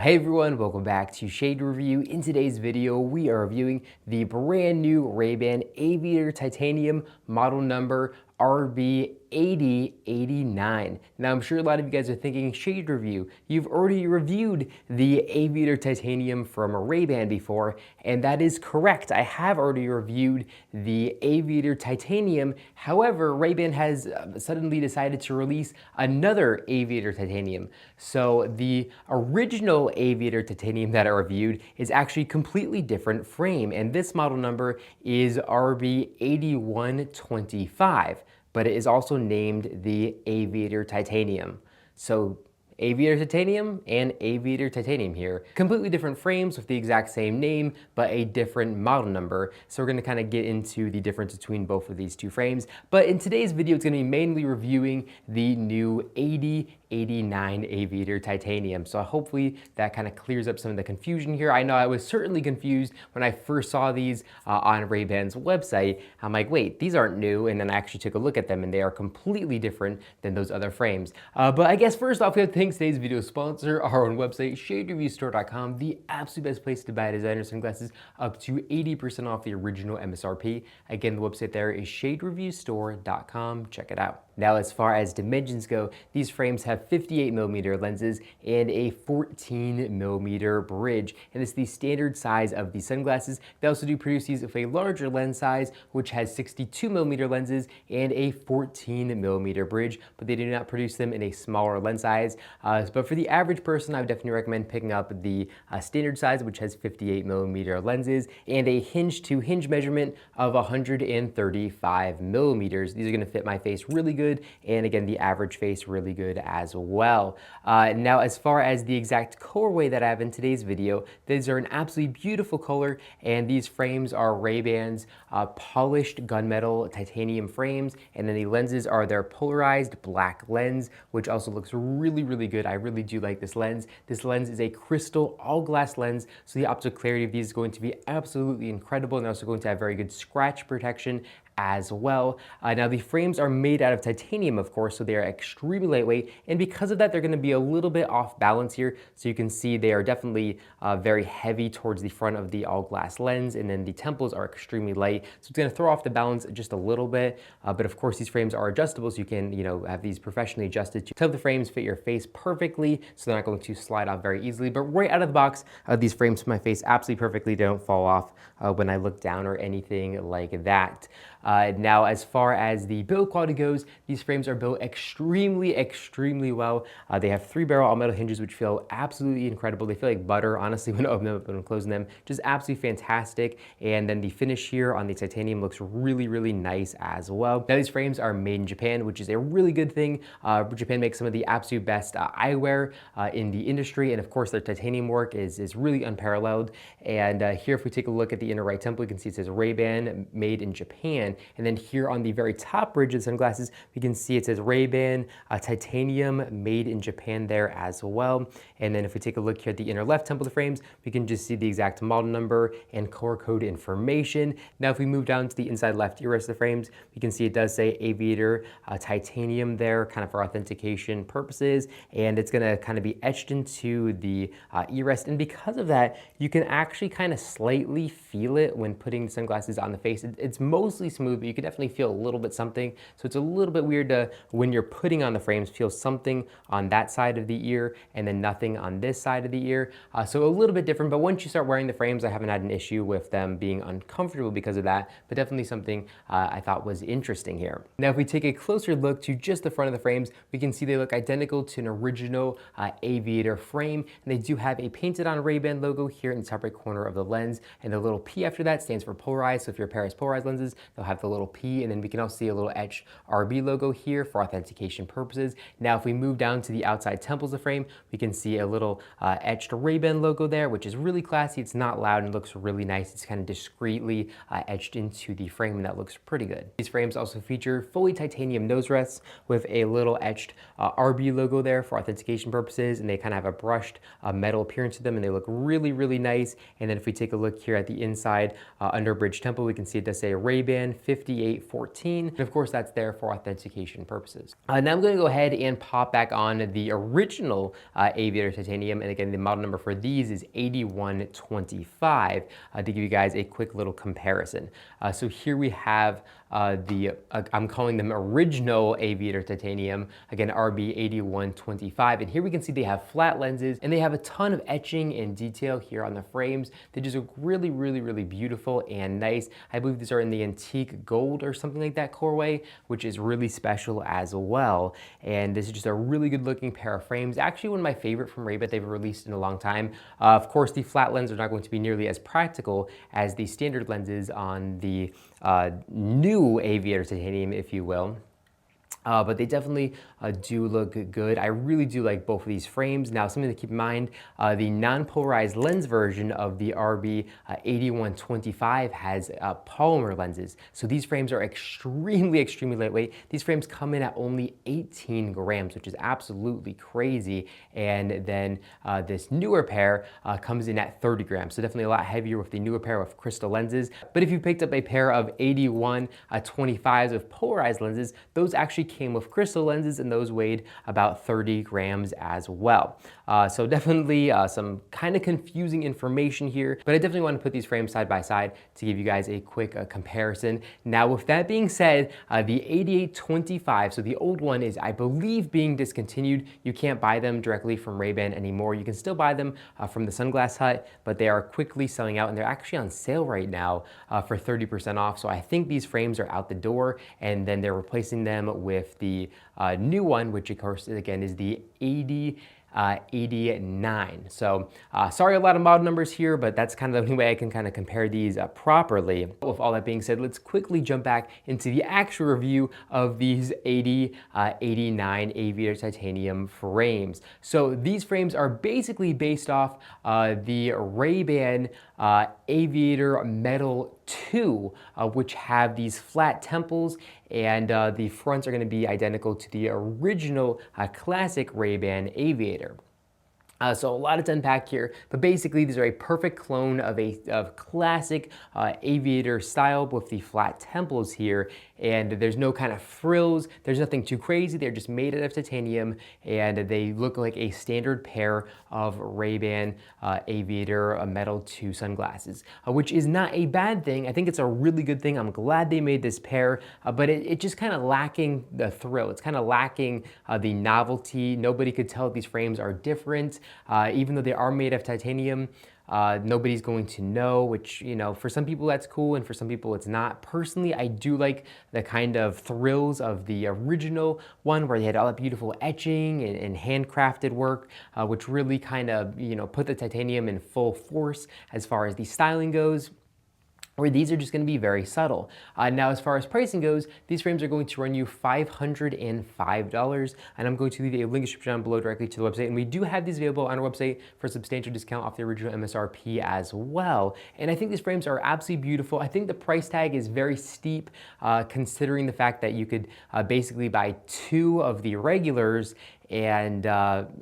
Hey everyone, welcome back to Shade Review. In today's video, we are reviewing the brand new Ban Aviator Titanium model number RB8089. Now I'm sure a lot of you guys are thinking, Shade Review, you've already reviewed the Aviator Titanium from Ray-Ban before, and that is correct. I have already reviewed the Aviator Titanium. However, Ray-Ban has suddenly decided to release another Aviator Titanium. So the original Aviator Titanium that I reviewed is actually completely different frame, and this model number is RB8125, but it is also named the Aviator Titanium. So Aviator Titanium and Aviator Titanium here. Completely different frames with the exact same name, but a different model number. So we're gonna kind of get into the difference between both of these two frames. But in today's video, it's gonna be mainly reviewing the new 8089 Aviator Titanium. So hopefully that kind of clears up some of the confusion here. I know I was certainly confused when I first saw these on Ray-Ban's website. I'm like, wait, these aren't new. And then I actually took a look at them and they are completely different than those other frames. But I guess first off, we have to thank today's video sponsor, our own website, shadereviewstore.com, the absolute best place to buy designer sunglasses, up to 80% off the original MSRP. Again, the website there is shadereviewstore.com. Check it out. Now, as far as dimensions go, these frames have 58mm lenses and a 14mm bridge, and it's the standard size of the sunglasses. They also do produce these with a larger lens size, which has 62mm lenses and a 14mm bridge, but they do not produce them in a smaller lens size. But for the average person, I would definitely recommend picking up the standard size, which has 58mm lenses and a hinge-to-hinge measurement of 135mm. These are going to fit my face really good, and again, the average face really good as well. Now, as far as the exact colorway that I have in today's video, these are an absolutely beautiful color, and these frames are Ray-Ban's polished gunmetal titanium frames, and then the lenses are their polarized black lens, which also looks really, really good. I really do like this lens. This lens is a crystal all glass lens, so the optical clarity of these is going to be absolutely incredible, and also going to have very good scratch protection as well. Now the frames are made out of titanium, of course, so they are extremely lightweight, and because of that, they're going to be a little bit off balance here. So you can see they are definitely very heavy towards the front of the all glass lens, and then the temples are extremely light, so it's going to throw off the balance just a little bit. But of course, these frames are adjustable, so you can have these professionally adjusted to have the frames fit your face perfectly, so they're not going to slide off very easily. But right out of the box, these frames fit my face absolutely perfectly. They don't fall off when I look down or anything like that. Now, as far as the build quality goes, these frames are built extremely well. They have 3-barrel all-metal hinges, which feel absolutely incredible. They feel like butter, honestly, when I open them up and closing them. Just absolutely fantastic. And then the finish here on the titanium looks really nice as well. Now, these frames are made in Japan, which is a really good thing. Japan makes some of the absolute best eyewear in the industry, and of course, their titanium work is really unparalleled. And here, if we take a look at the inner right temple, you can see it says Ray-Ban made in Japan. And then here on the very top bridge of the sunglasses, we can see it says Ray-Ban titanium made in Japan there as well. And then if we take a look here at the inner left temple of the frames, we can just see the exact model number and color code information. Now, if we move down to the inside left ear rest of the frames, we can see it does say Aviator Titanium there, kind of for authentication purposes. And it's gonna kind of be etched into the ear rest. And because of that, you can actually kind of slightly feel it when putting the sunglasses on the face. It's mostly smooth, but you can definitely feel a little bit something. So it's a little bit weird to, when you're putting on the frames, feel something on that side of the ear and then nothing on this side of the ear. So a little bit different, but once you start wearing the frames, I haven't had an issue with them being uncomfortable because of that, but definitely something I thought was interesting here. Now, if we take a closer look to just the front of the frames, we can see they look identical to an original Aviator frame, and they do have a painted on Ray-Ban logo here in the top right corner of the lens, and the little P after that stands for polarized. So if your pair has polarized lenses, they'll have the little P, and then we can also see a little etched RB logo here for authentication purposes. Now, if we move down to the outside temples of the frame, we can see a little etched Ray-Ban logo there, which is really classy. It's not loud and looks really nice. It's kind of discreetly etched into the frame, and that looks pretty good. These frames also feature fully titanium nose rests with a little etched RB logo there for authentication purposes, and they kind of have a brushed metal appearance to them, and they look really nice. And then if we take a look here at the inside under bridge temple, we can see it does say Ray-Ban 815814. And of course, that's there for authentication purposes. Now I'm going to go ahead and pop back on the original Aviator Titanium. And again, the model number for these is 8125 to give you guys a quick little comparison. So here we have I'm calling them original Aviator Titanium, again RB 8125, and here we can see they have flat lenses and they have a ton of etching and detail here on the frames. They just look really, really, really beautiful and nice. I believe these are in the antique gold or something like that colorway, which is really special as well. And this is just a really good looking pair of frames. Actually one of my favorite from Ray-Ban they've released in a long time. Of course, the flat lenses are not going to be nearly as practical as the standard lenses on the new Aviator Titanium, if you will. But they definitely do look good. I really do like both of these frames. Now, something to keep in mind, the non-polarized lens version of the RB 8125 has polymer lenses. So these frames are extremely, extremely lightweight. These frames come in at only 18 grams, which is absolutely crazy. And then this newer pair comes in at 30 grams. So definitely a lot heavier with the newer pair of crystal lenses. But if you picked up a pair of 8125s with polarized lenses, those actually came with crystal lenses and those weighed about 30 grams as well. So definitely some kind of confusing information here, but I definitely want to put these frames side by side to give you guys a quick comparison. Now, with that being said, the 8825, so the old one is, I believe, being discontinued. You can't buy them directly from Ray-Ban anymore. You can still buy them from the Sunglass Hut, but they are quickly selling out and they're actually on sale right now for 30% off. So I think these frames are out the door and then they're replacing them with the new one, which of course again is the 89. So sorry, a lot of model numbers here, but that's kind of the only way I can kind of compare these properly. With all that being said, let's quickly jump back into the actual review of these 89 Aviator Titanium frames. So these frames are basically based off the Ray-Ban Aviator Metal 2, which have these flat temples, and the fronts are going to be identical to the original classic Ray-Ban Aviator. So a lot to unpack here, but basically these are a perfect clone of a classic Aviator style with the flat temples here, and there's no kind of frills, there's nothing too crazy, they're just made out of titanium, and they look like a standard pair of Ray-Ban Aviator Metal 2 sunglasses, which is not a bad thing. I think it's a really good thing. I'm glad they made this pair, but it's just kind of lacking the thrill. It's kind of lacking the novelty. Nobody could tell these frames are different. Even though they are made of titanium, nobody's going to know, which, you know, for some people that's cool and for some people it's not. Personally, I do like the kind of thrills of the original one where they had all that beautiful etching and handcrafted work, which really kind of, you know, put the titanium in full force as far as the styling goes. Where these are just going to be very subtle. Now, as far as pricing goes, these frames are going to run you $505, and I'm going to leave a link description down below directly to the website, and we do have these available on our website for a substantial discount off the original MSRP as well. And I think these frames are absolutely beautiful. I think the price tag is very steep, considering the fact that you could basically buy two of the regulars, and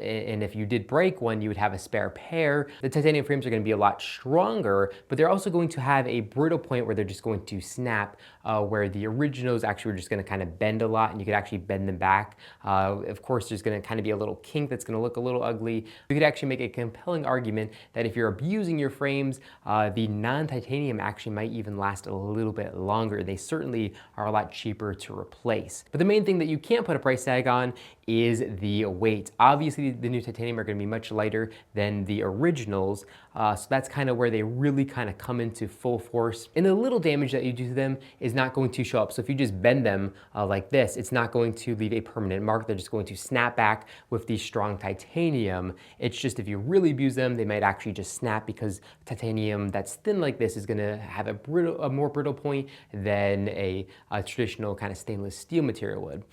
if you did break one, you would have a spare pair. The titanium frames are going to be a lot stronger, but they're also going to have a brittle point where they're just going to snap, where the originals actually were just going to kind of bend a lot, and you could actually bend them back. Of course, there's going to kind of be a little kink that's going to look a little ugly. You could actually make a compelling argument that if you're abusing your frames, the non-titanium actually might even last a little bit longer. They certainly are a lot cheaper to replace. But the main thing that you can't put a price tag on is the weight. Obviously, the new titanium are going to be much lighter than the originals, so that's kind of where they really kind of come into full force. And the little damage that you do to them is not going to show up. So if you just bend them like this, it's not going to leave a permanent mark. They're just going to snap back with the strong titanium. It's just if you really abuse them, they might actually just snap, because titanium that's thin like this is going to have a more brittle point than a traditional kind of stainless steel material would.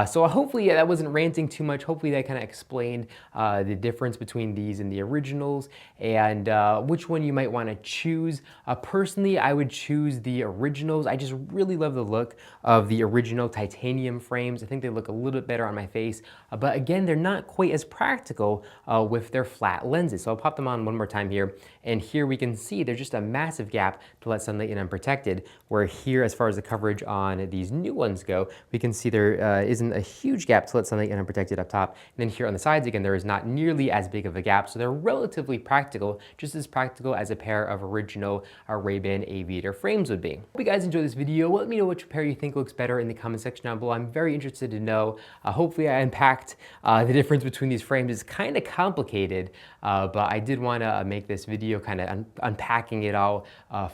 So hopefully, that wasn't ranting too much. Hopefully hopefully that kind of explained the difference between these and the originals, and which one you might want to choose. Personally, I would choose the originals. I just really love the look of the original titanium frames. I think they look a little bit better on my face, but again, they're not quite as practical with their flat lenses. So I'll pop them on one more time here, and here we can see there's just a massive gap to let sunlight in unprotected, where here, as far as the coverage on these new ones go, we can see there isn't a huge gap to let sunlight in unprotected up top. And then here on the sides, again, there is not nearly as big of a gap, so they're relatively practical, just as practical as a pair of original Ray-Ban Aviator frames would be. Hope you guys enjoyed this video. Let me know which pair you think looks better in the comment section down below. I'm very interested to know. Hopefully I unpacked the difference between these frames. It's kind of complicated, but I did want to make this video kind of unpacking it all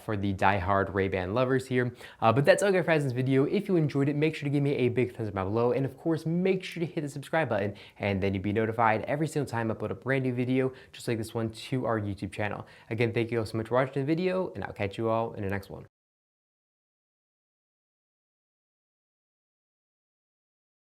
for the die-hard Ray-Ban lovers here. But that's all, guys, for this video. If you enjoyed it, make sure to give me a big thumbs up down below, and of course, make sure to hit the subscribe button, and then you'll be notified every single time I upload a brand new video, just like this one, to our YouTube channel. Again, thank you all so much for watching the video, and I'll catch you all in the next one.